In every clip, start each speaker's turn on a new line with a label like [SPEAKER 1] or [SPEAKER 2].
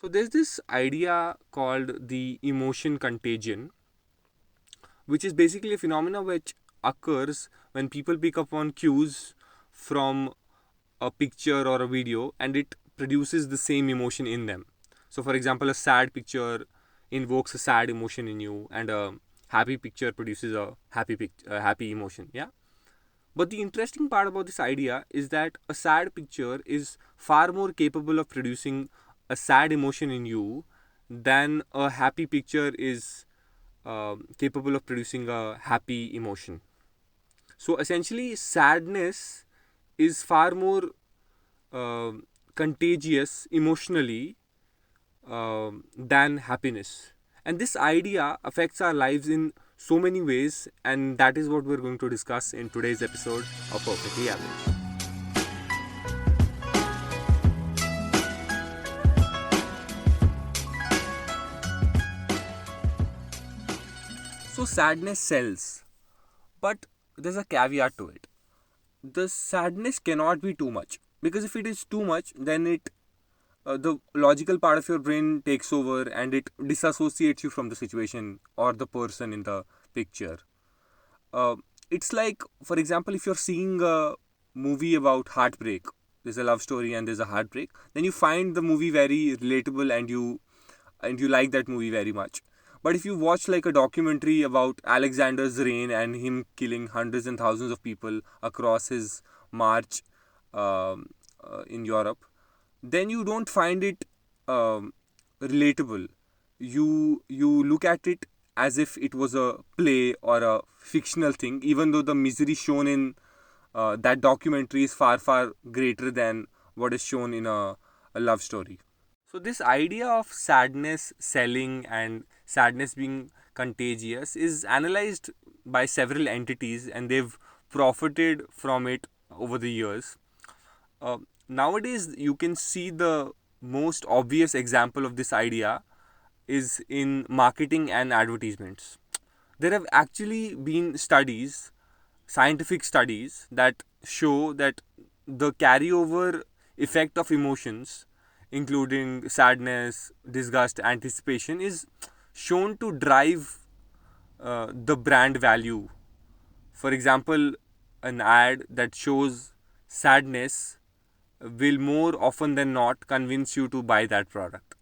[SPEAKER 1] So there's this idea called the emotion contagion, which is basically a phenomena which occurs when people pick up on cues from a picture or a video and it produces the same emotion in them. So, for example, a sad picture invokes a sad emotion in you, and a happy picture produces a happy emotion. Yeah. But the interesting part about this idea is that a sad picture is far more capable of producing a sad emotion in you than a happy picture is capable of producing a happy emotion. So essentially, sadness is far more uh, contagious emotionally than happiness. And this idea affects our lives in so many ways, and that is what we're going to discuss in today's episode of Perfectly Average. So, sadness sells, but there's a caveat to it. The sadness cannot be too much, because if it is too much, then the logical part of your brain takes over and it disassociates you from the situation or the person in the picture. uh, it's like, for example, if you're seeing a movie about heartbreak, there's a love story and there's a heartbreak, then you find the movie very relatable and you like that movie very much. But if you watch like a documentary about Alexander's reign and him killing hundreds and thousands of people across his march um, in Europe, then you don't find it relatable. You look at it as if it was a play or a fictional thing, even though the misery shown in that documentary is far greater than what is shown in a love story. So this idea of sadness selling and sadness being contagious is analyzed by several entities, and they've profited from it over the years. Nowadays, you can see the most obvious example of this idea is in marketing and advertisements. There have actually been studies, scientific studies, that show that the carryover effect of emotions, including sadness, disgust, anticipation, is shown to drive the brand value. For example, an ad that shows sadness will more often than not convince you to buy that product.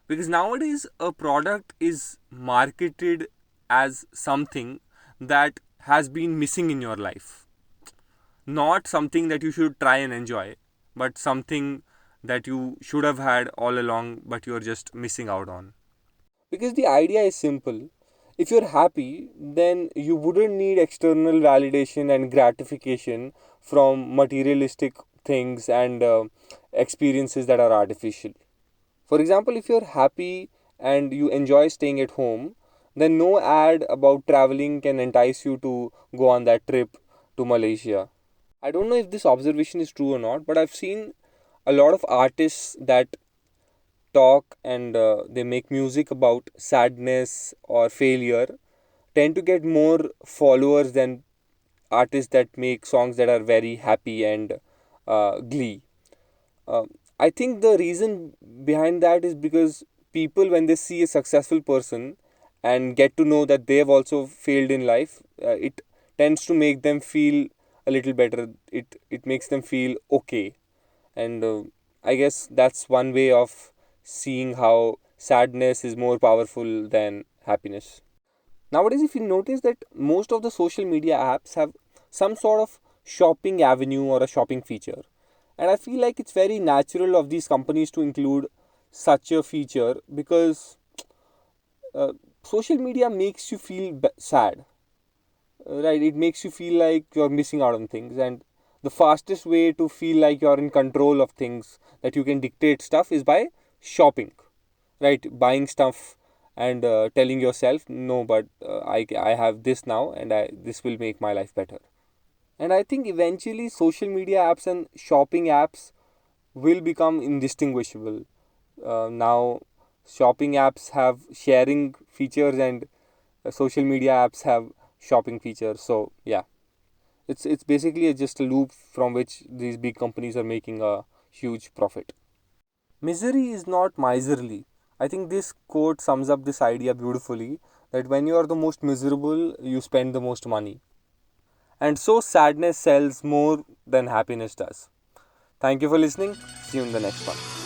[SPEAKER 1] Because nowadays, a product is marketed as something that has been missing in your life, not something that you should try and enjoy, but something that you should have had all along, but you're just missing out on. Because the idea is simple. If you're happy, then you wouldn't need external validation and gratification from materialistic things and experiences that are artificial. For example, if you're happy and you enjoy staying at home, then no ad about traveling can entice you to go on that trip to Malaysia. I don't know if this observation is true or not, but I've seen a lot of artists that talk and they make music about sadness or failure tend to get more followers than artists that make songs that are very happy and glee. Uh, I think the reason behind that is because people, when they see a successful person and get to know that they have also failed in life, it tends to make them feel a little better. It makes them feel okay, and I guess that's one way of seeing how sadness is more powerful than happiness. Nowadays, if you notice that most of the social media apps have some sort of shopping avenue or a shopping feature, and I feel like it's very natural of these companies to include such a feature because uh, social media makes you feel sad, right? It makes you feel like you're missing out on things, and the fastest way to feel like you're in control of things, that you can dictate stuff, is by shopping, right? Buying stuff and telling yourself, no, but I have this now, and this will make my life better. And I think eventually social media apps and shopping apps will become indistinguishable. Now, shopping apps have sharing features, and social media apps have shopping features. So yeah, it's basically just a loop from which these big companies are making a huge profit. Misery is not miserly. I think this quote sums up this idea beautifully, that when you are the most miserable, you spend the most money. And so sadness sells more than happiness does. Thank you for listening. See you in the next one.